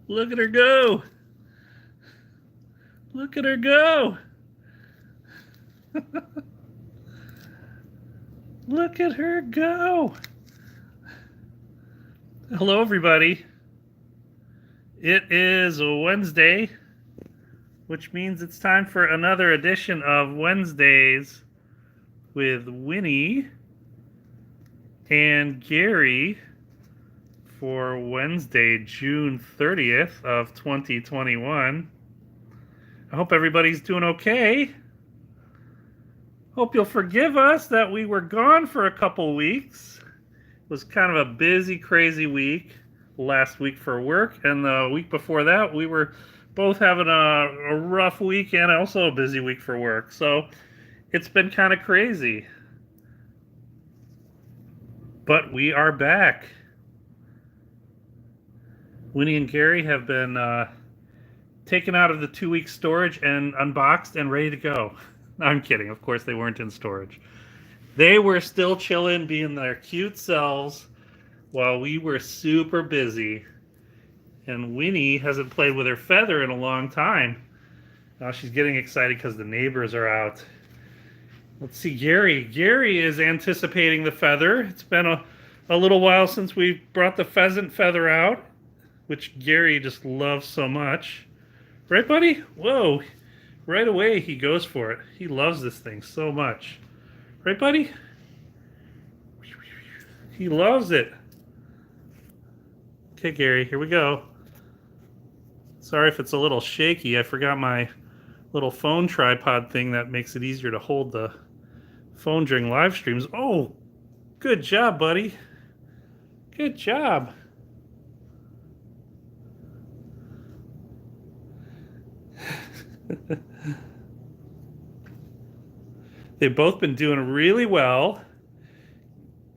Look at her go. Look at her go. Look at her go. Hello, everybody. It is a Wednesday, which means it's time for another edition of Wednesdays with Winnie and Gary for Wednesday, June 30th of 2021. I hope everybody's doing okay. Hope you'll forgive us that we were gone for a couple weeks. It was kind of a busy, crazy week last week for work, and the week before that we were both having a rough week and also a busy week for work. So it's been kind of crazy. But we are back. Winnie and Gary have been taken out of the 2 week storage and unboxed and ready to go. No, I'm kidding. Of course, they weren't in storage. They were still chilling, being their cute selves, while we were super busy. And Winnie hasn't played with her feather in a long time. Now she's getting excited because the neighbors are out. Let's see, Gary. Gary is anticipating the feather. It's been a little while since we brought the pheasant feather out, which Gary just loves so much. Right, buddy? Whoa. Right away, he goes for it. He loves this thing so much. Right, buddy? He loves it. Okay, Gary, here we go. Sorry if it's a little shaky. I forgot my little phone tripod thing that makes it easier to hold the phone during live streams. Oh, good job, buddy. Good job. They've both been doing really well.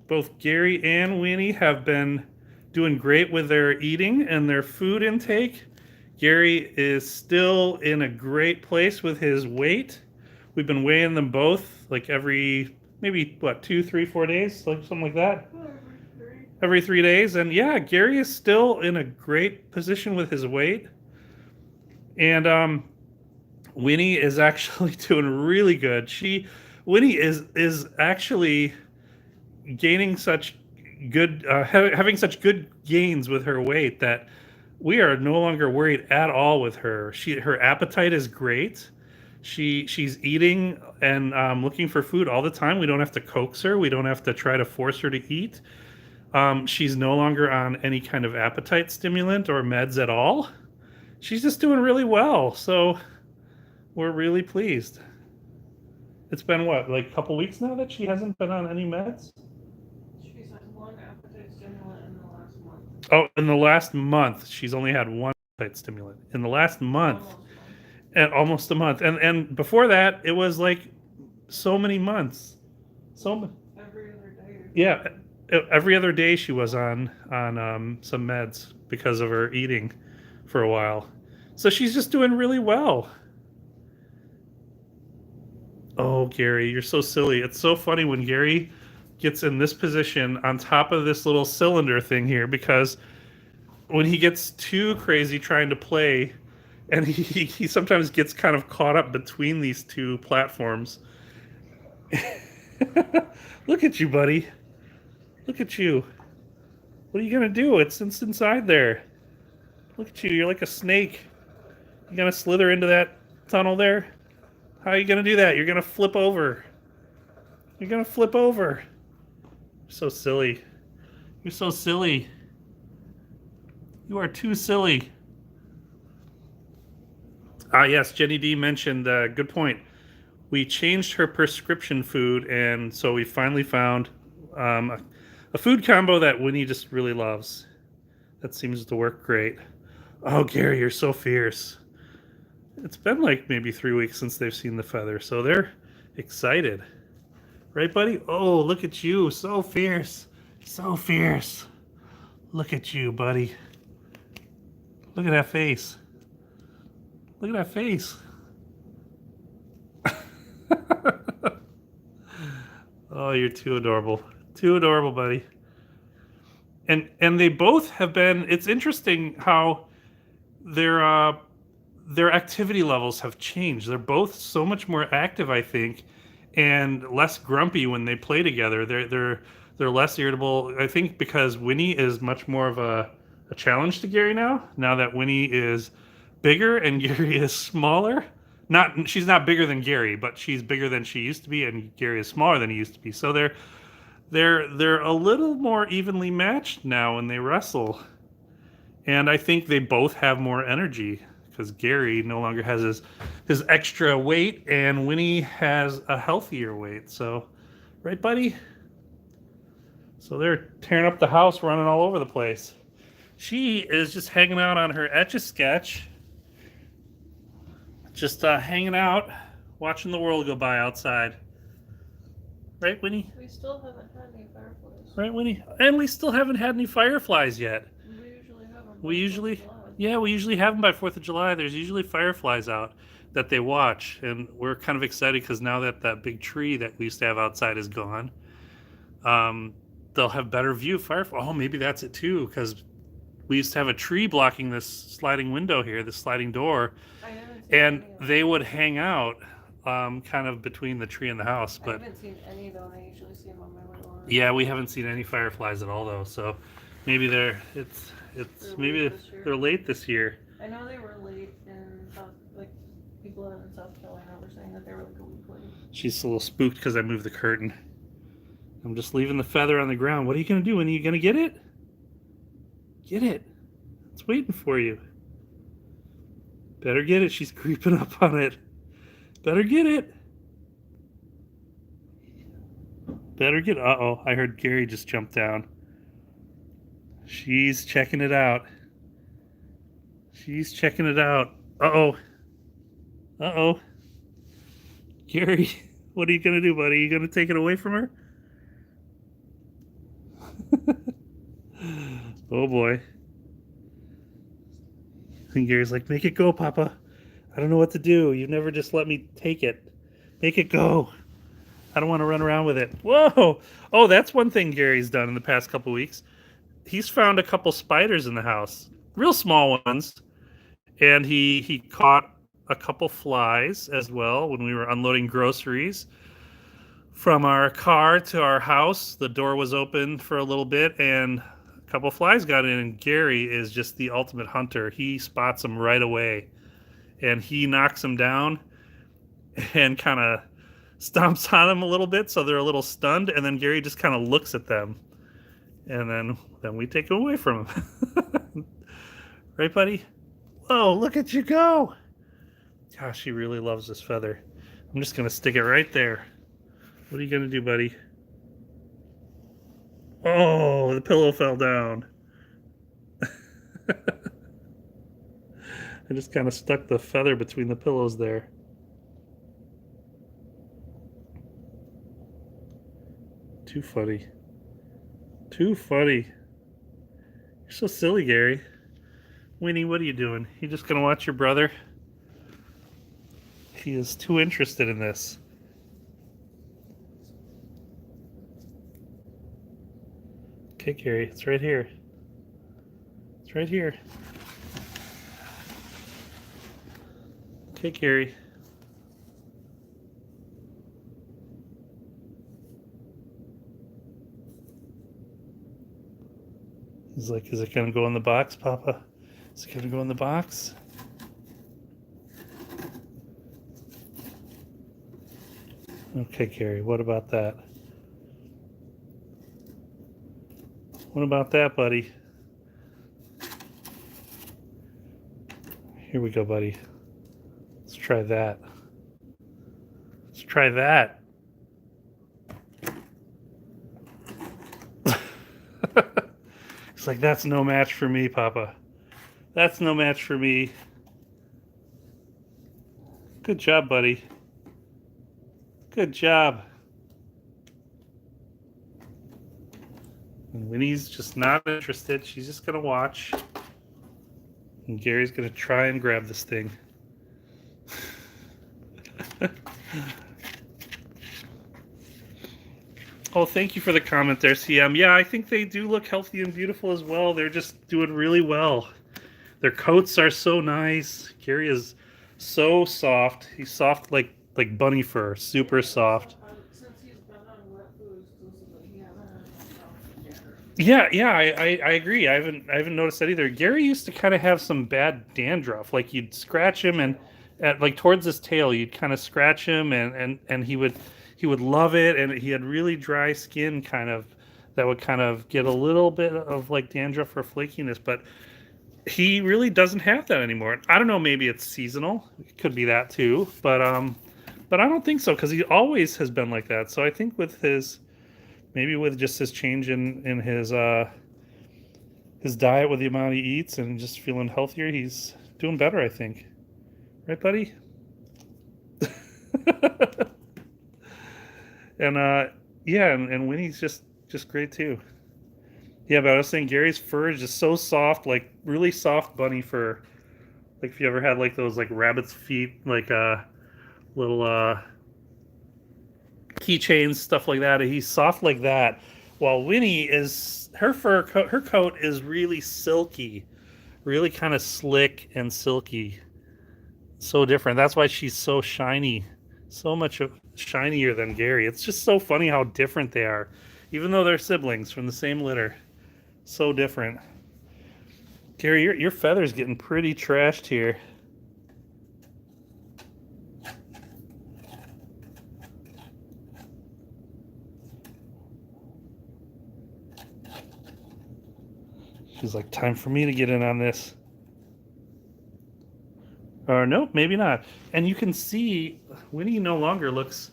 Both Gary and Winnie have been doing great with their eating and their food intake. Gary is still in a great place with his weight. We've been weighing them both like every, maybe, 2, 3, 4 days, like something like that. Every 3 days. And yeah, Gary is still in a great position with his weight. And Winnie is actually doing really good. Winnie is actually gaining such good, having such good gains with her weight that we are no longer worried at all with her. Her appetite is great. She's eating and looking for food all the time. We don't have to coax her. We don't have to try to force her to eat. She's no longer on any kind of appetite stimulant or meds at all. She's just doing really well. So we're really pleased. It's been what, like a couple weeks now that she hasn't been on any meds? She's had one appetite stimulant in the last month. Oh, in the last month, she's only had one appetite stimulant. In the last month, Almost a month. and almost a month, and before that, it was like so many months. Every other day. Yeah, every other day she was on some meds because of her eating for a while. So she's just doing really well. Oh, Gary, you're so silly. It's so funny when Gary gets in this position on top of this little cylinder thing here, because when he gets too crazy trying to play, and he sometimes gets kind of caught up between these two platforms. Look at you, buddy. Look at you. What are you going to do? It's inside there. Look at you. You're like a snake. You going to slither into that tunnel there? How are you going to do that? You're going to flip over. You're going to flip over. You're so silly. You're so silly. You are too silly. Yes, Jenny D mentioned, good point. We changed her prescription food, and so we finally found a food combo that Winnie just really loves. That seems to work great. Oh, Gary, you're so fierce. It's been like maybe 3 weeks since they've seen the feather, so they're excited. Right, buddy? Oh, look at you. So fierce. So fierce. Look at you, buddy. Look at that face. Look at that face. Oh, you're too adorable. Too adorable, buddy. And they both have been, it's interesting how their uh, their activity levels have changed. They're both so much more active, I think, and less grumpy when they play together. They're less irritable. I think because Winnie is much more of a challenge to Gary now. Now that Winnie is bigger and Gary is smaller. Not she's not bigger than Gary, but she's bigger than she used to be, and Gary is smaller than he used to be. So they're a little more evenly matched now when they wrestle. And I think they both have more energy because Gary no longer has his extra weight, and Winnie has a healthier weight. So, right, buddy? So they're tearing up the house, running all over the place. She is just hanging out on her Etch-a-Sketch, just hanging out, watching the world go by outside. Right, Winnie? We still haven't had any fireflies. Right, Winnie? And we still haven't had any fireflies yet. We usually have them. We usually have them by 4th of July. There's usually fireflies out that they watch, and we're kind of excited because now that big tree that we used to have outside is gone, they'll have better view of fireflies. Oh, maybe that's it too, because we used to have a tree blocking this sliding window here, this sliding door, and they would hang out kind of between the tree and the house. But I haven't seen any though, and I usually see them on my way along. yeah, we haven't seen any fireflies at all though, so maybe they're late this year. I know they were late in South, like people in South Carolina were saying that they were like a week late. She's a little spooked because I moved the curtain. I'm just leaving the feather on the ground. What are you gonna do? When are you gonna get it? Get it. It's waiting for you. Better get it. She's creeping up on it. Better get it. Better get. Uh-oh. I heard Gary just jump down. She's checking it out. She's checking it out. Uh-oh. Uh-oh. Gary, what are you going to do, buddy? Are you going to take it away from her? Oh, boy. And Gary's like, make it go, Papa. I don't know what to do. You've never just let me take it. Make it go. I don't want to run around with it. Whoa! Oh, that's one thing Gary's done in the past couple weeks. He's found a couple spiders in the house. Real small ones. And he caught a couple flies as well when we were unloading groceries from our car to our house. The door was open for a little bit, and a couple flies got in, and Gary is just the ultimate hunter. He spots them right away, and he knocks them down and kind of stomps on them a little bit so they're a little stunned, and then Gary just kind of looks at them, and then we take them away from him. Right, buddy? Whoa, look at you go! Gosh, he really loves this feather. I'm just going to stick it right there. What are you going to do, buddy? Oh, the pillow fell down. I just kind of stuck the feather between the pillows there. Too funny. Too funny. You're so silly, Gary. Winnie, what are you doing? You just going to watch your brother? He is too interested in this. Okay, Gary, it's right here. It's right here. Okay, Gary. He's like, is it going to go in the box, Papa? Is it going to go in the box? Okay, Gary, what about that? What about that, buddy? Here we go, buddy. Let's try that. Let's try that. It's like, that's no match for me, Papa. That's no match for me. Good job, buddy. Good job. And Winnie's just not interested. She's just going to watch. And Gary's going to try and grab this thing. Oh, thank you for the comment there, CM. Yeah, I think they do look healthy and beautiful as well. They're just doing really well. Their coats are so nice. Gary is so soft. He's soft like bunny fur, super soft. Since he's been on wet food exclusively, he hasn't had much soft dandruff. Yeah, I agree. I haven't noticed that either. Gary used to kind of have some bad dandruff. Like you'd scratch him and at like towards his tail, you'd kind of scratch him and he would love it, and he had really dry skin kind of that would kind of get a little bit of like dandruff or flakiness, but he really doesn't have that anymore. I don't know, maybe it's seasonal. It could be that too, but I don't think so because he always has been like that. So I think with his maybe with just his change in his diet with the amount he eats and just feeling healthier, he's doing better, I think. Right, buddy? And yeah, and Winnie's just great too. Yeah, but I was saying Gary's fur is just so soft, like really soft bunny fur. Like if you ever had like those like rabbit's feet, like little keychains, stuff like that. He's soft like that. While Winnie is her her coat is really silky, really kind of slick and silky. So different. That's why she's so shiny, so much shinier than Gary. It's just so funny how different they are, even though they're siblings from the same litter. So different. Gary, your feather's getting pretty trashed here. She's like, time for me to get in on this. Or no, maybe not. And you can see Winnie no longer looks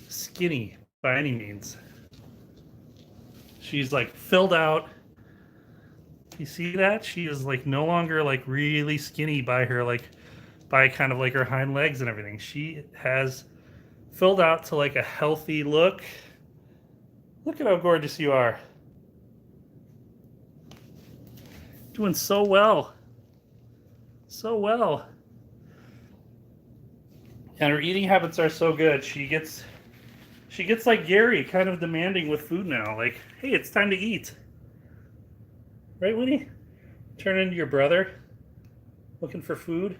skinny by any means. She's like filled out. You see that? She is like no longer like really skinny by her like by kind of like her hind legs and everything. She has filled out to like a healthy look. Look at how gorgeous you are. Doing so well. So well. And her eating habits are so good. She gets like Gary, kind of demanding with food now. Like, hey, it's time to eat. Right, Winnie? Turn into your brother, looking for food.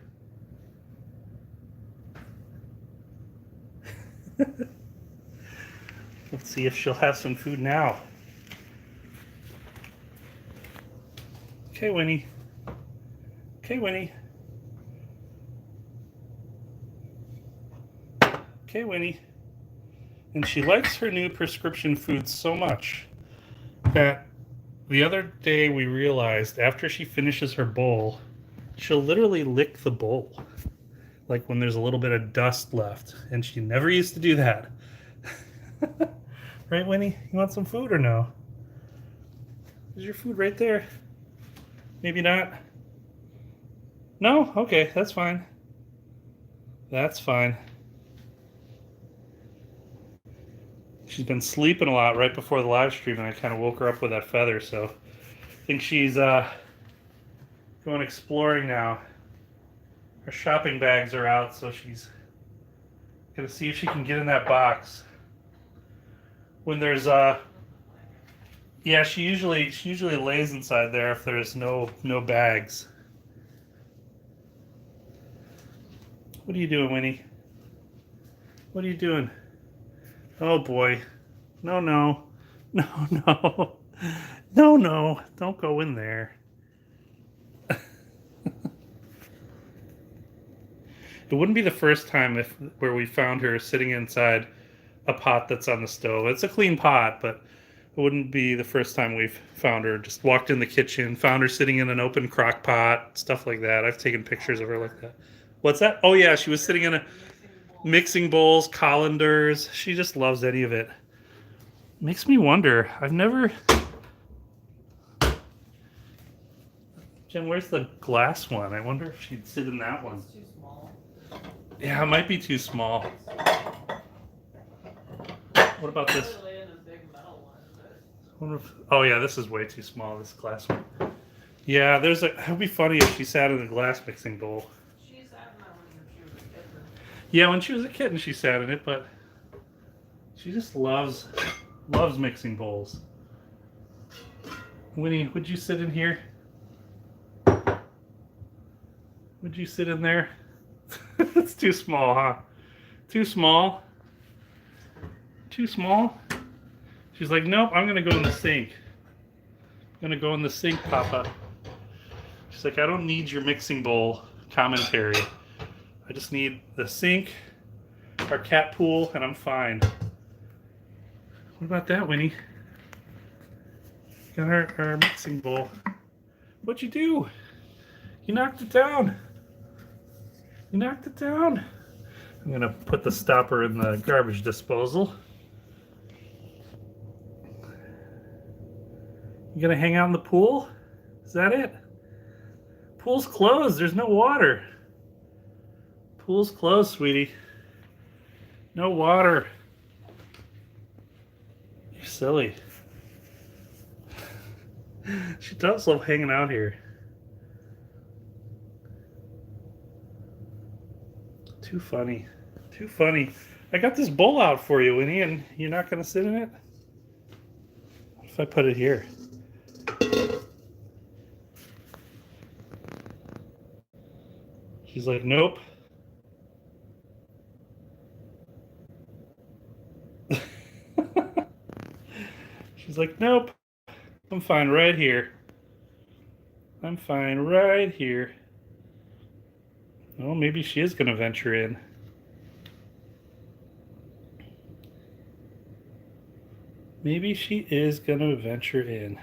Let's see if she'll have some food now. Okay, Winnie. Okay, Winnie. Okay, Winnie. And she likes her new prescription food so much that the other day we realized after she finishes her bowl, she'll literally lick the bowl. Like when there's a little bit of dust left. And she never used to do that. Right, Winnie? You want some food or no? Is your food right there? Maybe not. No? Okay, that's fine. That's fine. She's been sleeping a lot right before the live stream, and I kind of woke her up with that feather, so I think she's going exploring now. Her shopping bags are out, so she's gonna see if she can get in that box. When there's yeah, she usually lays inside there if there's no bags. What are you doing, Winnie? What are you doing? Oh boy. No. No. Don't go in there. It wouldn't be the first time where we found her sitting inside a pot that's on the stove. It's a clean pot, but it wouldn't be the first time we've found her. Just walked in the kitchen, found her sitting in an open crock pot, stuff like that. I've taken pictures of her like that. What's that? Oh yeah, she was sitting in a mixing bowls, colanders. She just loves any of it. Makes me wonder. I've never. Jen, where's the glass one? I wonder if she'd sit in that one. It's too small. Yeah, it might be too small. What about this? Probably lay in a big metal one, but Wonder if, oh yeah, this is way too small. This glass one. Yeah, there's a. It would be funny if she sat in a glass mixing bowl. she sat in that one when she was a kid. Yeah, when she was a kitten, she sat in it, but she just loves mixing bowls. Winnie, would you sit in here? Would you sit in there? It's too small, huh? Too small? Too small? She's like, nope, I'm gonna go in the sink. I'm gonna go in the sink, Papa. She's like, I don't need your mixing bowl commentary. I just need the sink, our cat pool, and I'm fine. What about that, Winnie? Got our mixing bowl. What'd you do? You knocked it down. You knocked it down. I'm gonna put the stopper in the garbage disposal. You gonna hang out in the pool? Is that it? Pool's closed. There's no water. Pool's closed, sweetie. No water. You're silly. She does love hanging out here. Too funny. Too funny. I got this bowl out for you, Winnie, and you're not gonna sit in it? What if I put it here? She's like, nope. She's like, nope. I'm fine right here. I'm fine right here. Oh, maybe she is going to venture in. Maybe she is going to venture in.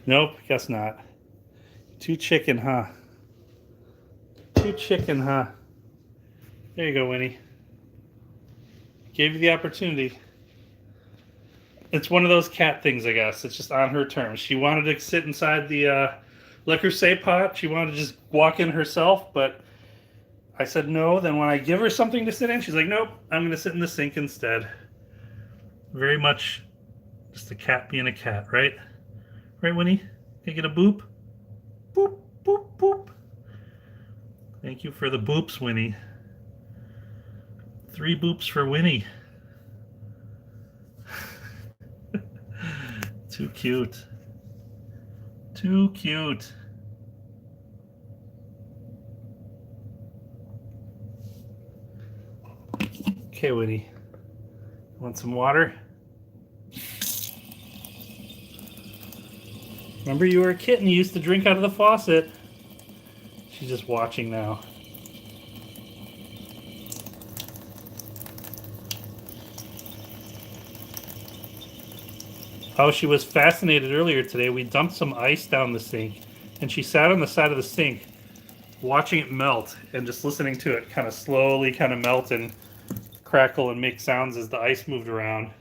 Nope, guess not. Too chicken, huh? Too chicken, huh? There you go, Winnie. Gave you the opportunity. It's one of those cat things, I guess. It's just on her terms. She wanted to sit inside the Le Creuset pot. She wanted to just walk in herself, but I said no. Then when I give her something to sit in, she's like, nope, I'm going to sit in the sink instead. Very much just a cat being a cat, right? Right, Winnie? Can you get a boop? Boop, boop, boop. Thank you for the boops, Winnie. 3 boops for Winnie. Too cute. Too cute. Okay, Winnie. Want some water? Remember you were a kitten, you used to drink out of the faucet. She's just watching now. Oh, she was fascinated earlier today. We dumped some ice down the sink, and she sat on the side of the sink watching it melt and just listening to it kind of slowly kind of melt and crackle and make sounds as the ice moved around.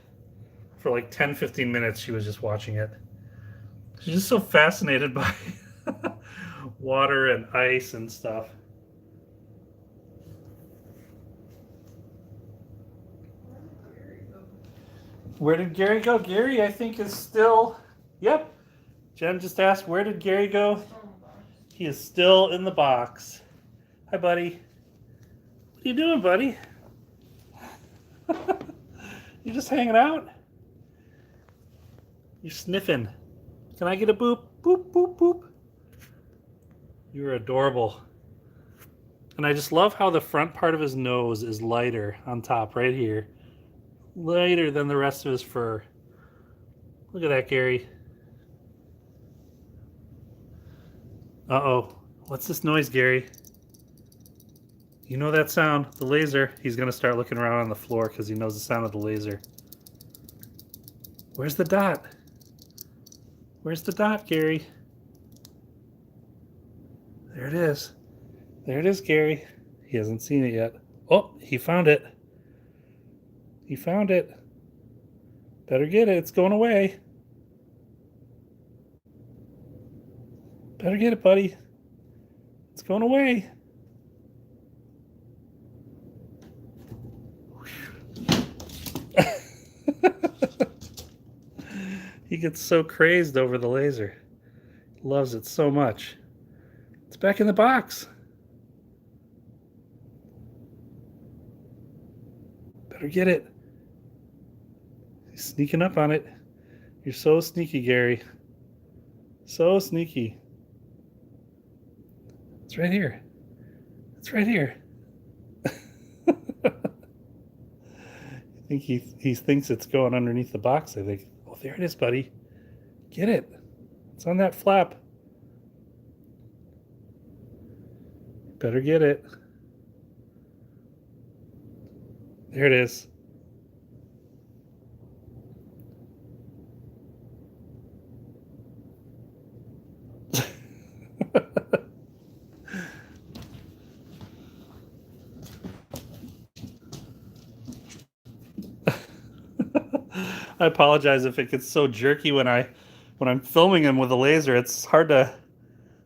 For like 10-15 minutes, she was just watching it. She's just so fascinated by water and ice and stuff. Where did Gary go? Gary, I think, is still... Yep. Jen just asked, where did Gary go? He is still in the box. Hi, buddy. What are you doing, buddy? You just hanging out? You're sniffing. Can I get a boop? Boop, boop, boop. You're adorable. And I just love how the front part of his nose is lighter on top, right here. Lighter than the rest of his fur. Look at that, Gary. Uh-oh. What's this noise, Gary? You know that sound, the laser. He's going to start looking around on the floor because he knows the sound of the laser. Where's the dot? Where's the dot, Gary? There it is. There it is, Gary. He hasn't seen it yet. Oh, he found it. He found it. Better get it. It's going away. Better get it, buddy. It's going away. He gets so crazed over the laser. He loves it so much. It's back in the box. Better get it. He's sneaking up on it. You're so sneaky, Gary. So sneaky. It's right here. It's right here. I think he thinks it's going underneath the box. I think. Oh, there it is, buddy. Get it. It's on that flap. Better get it. There it is. I apologize if it gets so jerky when I'm filming him with a laser. It's hard to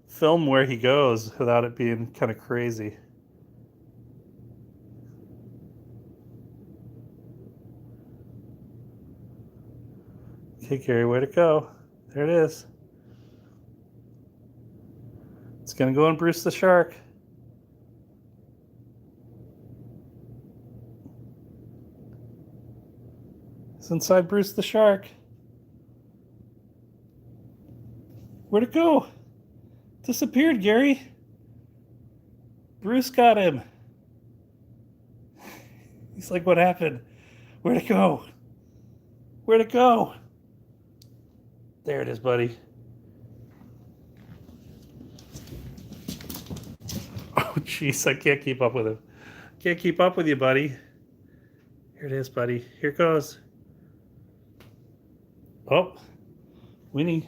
film where he goes without it being kind of crazy. Okay, Gary, way to go. There it is. It's gonna go on Bruce the Shark. It's inside Bruce the Shark. Where'd it go? Disappeared, Gary. Bruce got him. He's like, what happened? Where'd it go? Where'd it go? There it is, buddy. Oh, jeez, I can't keep up with him. Can't keep up with you, buddy. Here it is, buddy. Here it goes. Oh, Winnie.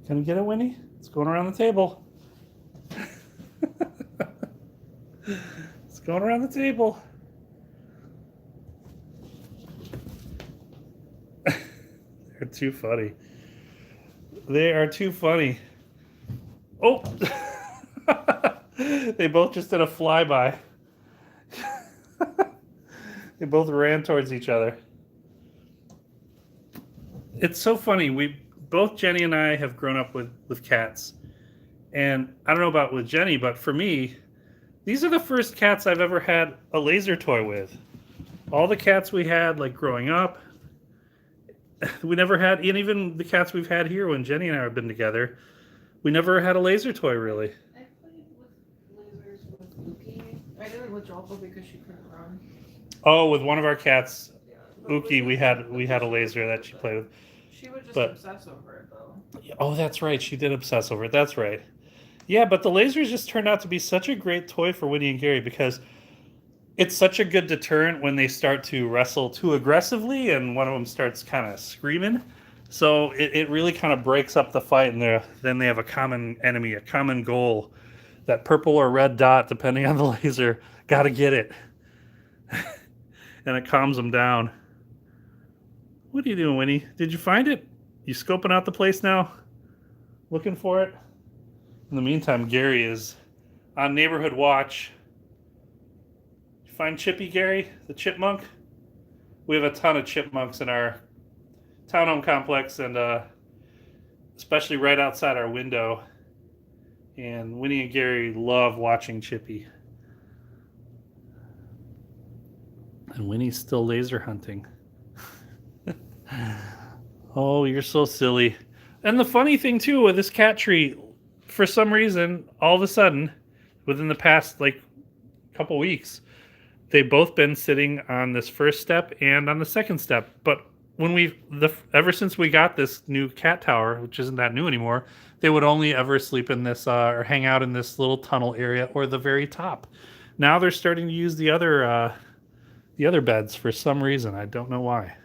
Can you get it, Winnie? It's going around the table. It's going around the table. They're too funny. They are too funny. Oh! They both just did a flyby. They both ran towards each other. It's so funny. Both Jenny and I have grown up with cats. And I don't know about with Jenny, but for me, these are the first cats I've ever had a laser toy with. All the cats we had, like growing up, we never had, and even the cats we've had here when Jenny and I have been together, we never had a laser toy really. I played with lasers with Uki. I didn't with Joppa because she couldn't run. Oh, with one of our cats, Yeah, Uki, we had a laser that she played with. She would just But- obsess over it though. Oh, that's right. She did obsess over it. That's right. Yeah, but the lasers just turned out to be such a great toy for Winnie and Gary because it's such a good deterrent when they start to wrestle too aggressively and one of them starts kind of screaming. So it really kind of breaks up the fight, and then they have a common enemy, a common goal. That purple or red dot, depending on the laser, got to get it. And it calms them down. What are you doing, Winnie? Did you find it? You scoping out the place now? Looking for it? In the meantime, Gary is on neighborhood watch. You find Chippy, Gary, the chipmunk? We have a ton of chipmunks in our townhome complex, and especially right outside our window. And Winnie and Gary love watching Chippy. And Winnie's still laser hunting. Oh, you're so silly. And the funny thing too with this cat tree, for some reason, all of a sudden, within the past like couple weeks, they've both been sitting on this first step and on the second step. But when ever since we got this new cat tower, which isn't that new anymore, they would only ever sleep in this or hang out in this little tunnel area or the very top. Now they're starting to use the other beds for some reason. I don't know why.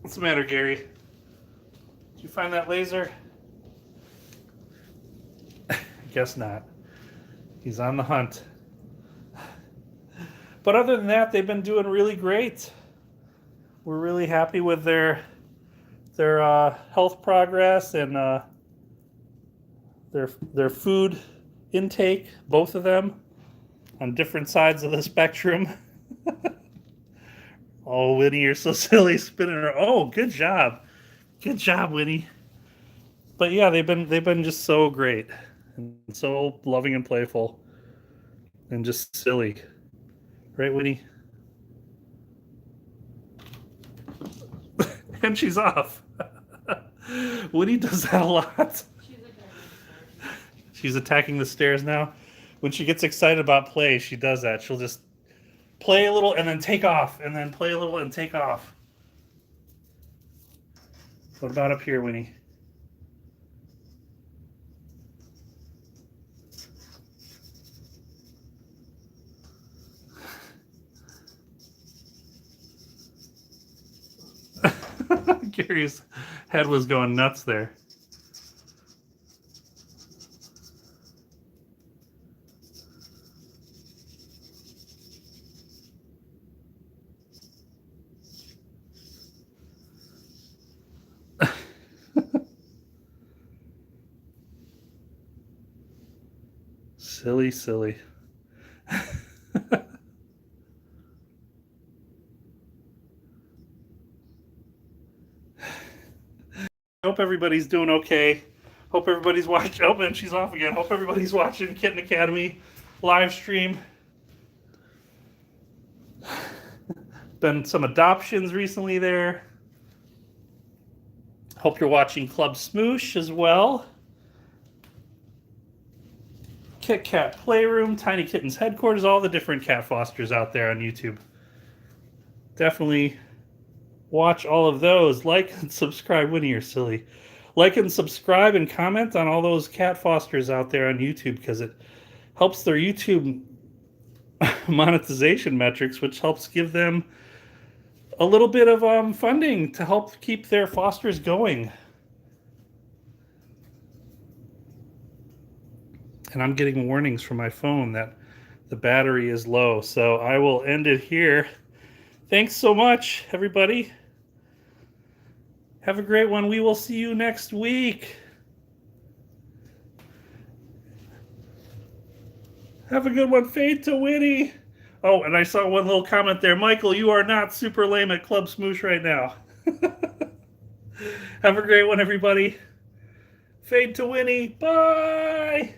What's the matter, Gary? Did you find that laser? Guess not. He's on the hunt. But other than that, they've been doing really great. We're really happy with their health progress and their food intake, both of them, on different sides of the spectrum. Oh, Winnie, you're so silly spinning her. Oh, good job. Good job, Winnie. But yeah, they've been just so great. and so loving and playful and just silly. Right, Winnie? And she's off. Winnie does that a lot. She's attacking the stairs now. When she gets excited about play, she does that. She'll just play a little and then take off, and then play a little and take off. What about up here, Winnie? Gary's head was going nuts there. Silly, silly. Hope everybody's doing okay. Hope everybody's watching. Oh, man, she's off again. Hope everybody's watching Kitten Academy live stream. Been some adoptions recently there. Hope you're watching Club Smoosh as well. Kit Kat Playroom, Tiny Kittens Headquarters, all the different cat fosters out there on YouTube. Definitely watch all of those. Like and subscribe. Winnie, you're silly. Like and subscribe and comment on all those cat fosters out there on YouTube because it helps their YouTube monetization metrics, which helps give them a little bit of funding to help keep their fosters going. And I'm getting warnings from my phone that the battery is low. So I will end it here. Thanks so much, everybody. Have a great one. We will see you next week. Have a good one. Fade to Winnie. Oh, and I saw one little comment there. Michael, you are not super lame at Club Smoosh right now. Have a great one, everybody. Fade to Winnie. Bye.